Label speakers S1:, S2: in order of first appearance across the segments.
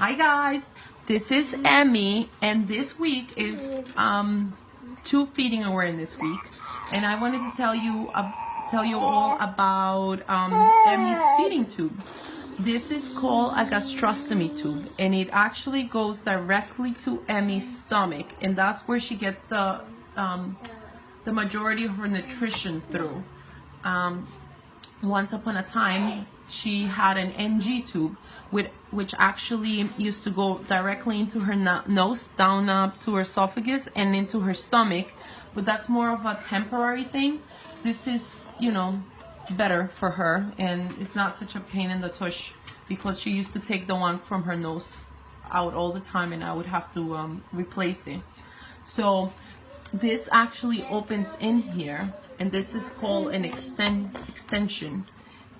S1: Hi guys, this is Emmy, and this week is tube feeding awareness week, and I wanted to tell you all about Emmy's feeding tube. This is called a gastrostomy tube, and it actually goes directly to Emmy's stomach, and that's where she gets the majority of her nutrition through. Once upon a time, she had an NG tube, which actually used to go directly into her nose, down up to her esophagus and into her stomach, but that's more of a temporary thing. This is, better for her, and it's not such a pain in the tush, because she used to take the one from her nose out all the time, and I would have to replace it. So this actually opens in here, and this is called an extension.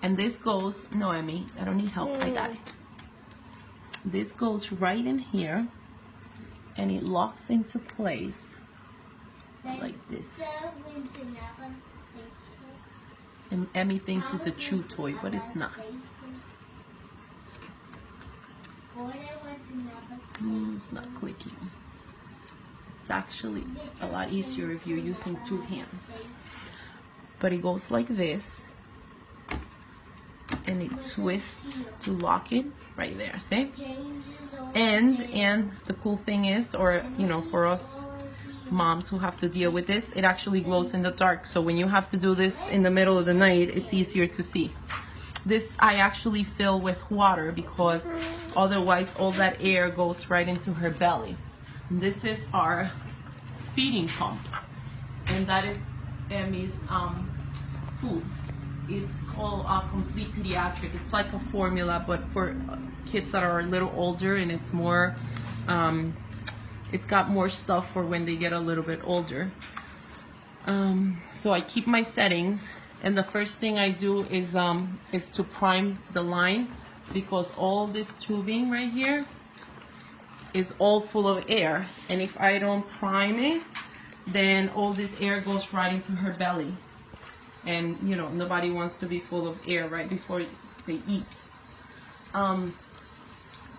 S1: And this goes, no, Emmy, I don't need help, I got it. This goes right in here, and it locks into place like this. And Emmy thinks it's a chew toy, but it's not. It's not clicking. It's actually a lot easier if you're using two hands. But it goes like this, and it twists to lock it right there, see? And the cool thing is, or for us moms who have to deal with this, it actually glows in the dark, so when you have to do this in the middle of the night, it's easier to see. This I actually fill with water, because otherwise all that air goes right into her belly. And this is our feeding pump, and that is Emmy's food. It's called Complete Pediatric. It's like a formula, but for kids that are a little older, and it's more it's got more stuff for when they get a little bit older. So I keep my settings, and the first thing I do is to prime the line, because all this tubing right here is all full of air, and if I don't prime it, then all this air goes right into her belly, and nobody wants to be full of air right before they eat.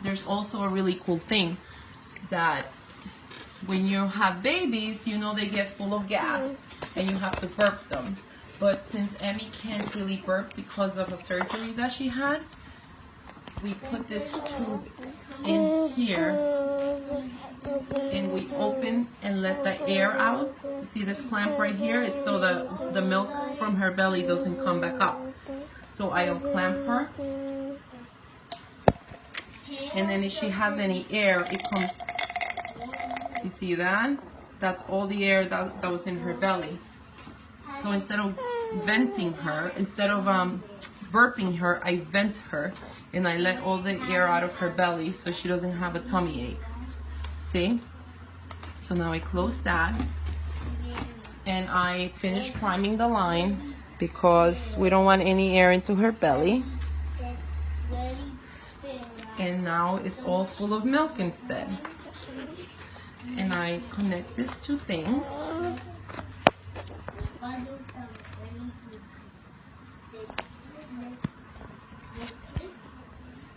S1: There's also a really cool thing that when you have babies, they get full of gas and you have to burp them. But since Emmy can't really burp because of a surgery that she had, we put this tube in here, and we open and let the air out. You see this clamp right here? It's so the milk from her belly doesn't come back up. So I unclamp her, and then if she has any air, it comes. You see that? That's all the air that was in her belly. So instead of venting her, instead of burping her, I vent her, and I let all the air out of her belly so she doesn't have a tummy ache. See? So now I close that, and I finish priming the line, because we don't want any air into her belly. And now it's all full of milk instead. And I connect these two things.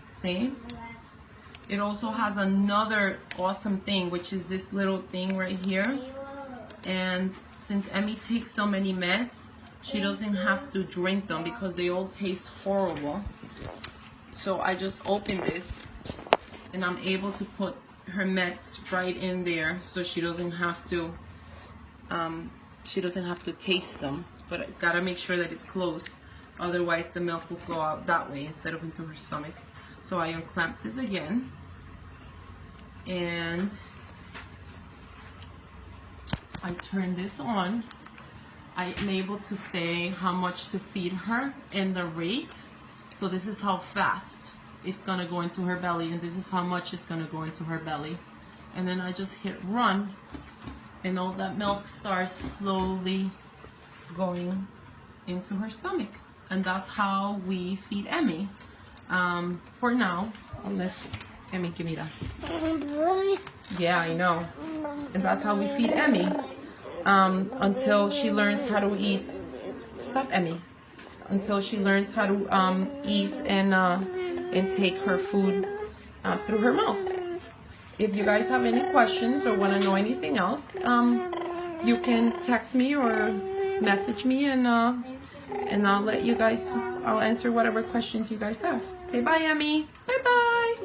S1: See? It also has another awesome thing, which is this little thing right here. And since Emmy takes so many meds, she doesn't have to drink them because they all taste horrible. So I just open this, and I'm able to put her meds right in there, so she doesn't have to taste them. But I gotta make sure that it's closed, otherwise the milk will go out that way instead of into her stomach. So I unclamp this again, and I turn this on. I am able to say how much to feed her and the rate. So this is how fast it's gonna go into her belly, and this is how much it's gonna go into her belly. And then I just hit run, and all that milk starts slowly going into her stomach. And that's how we feed Emmy. For now, unless Emmy, give me that. Yeah, I know. And that's how we feed Emmy until she learns how to eat. Stop, Emmy. Until she learns how to eat and take her food through her mouth. If you guys have any questions or want to know anything else, you can text me or message me, and I'll let you guys, I'll answer whatever questions you guys have. Say bye, Emmy. Bye bye.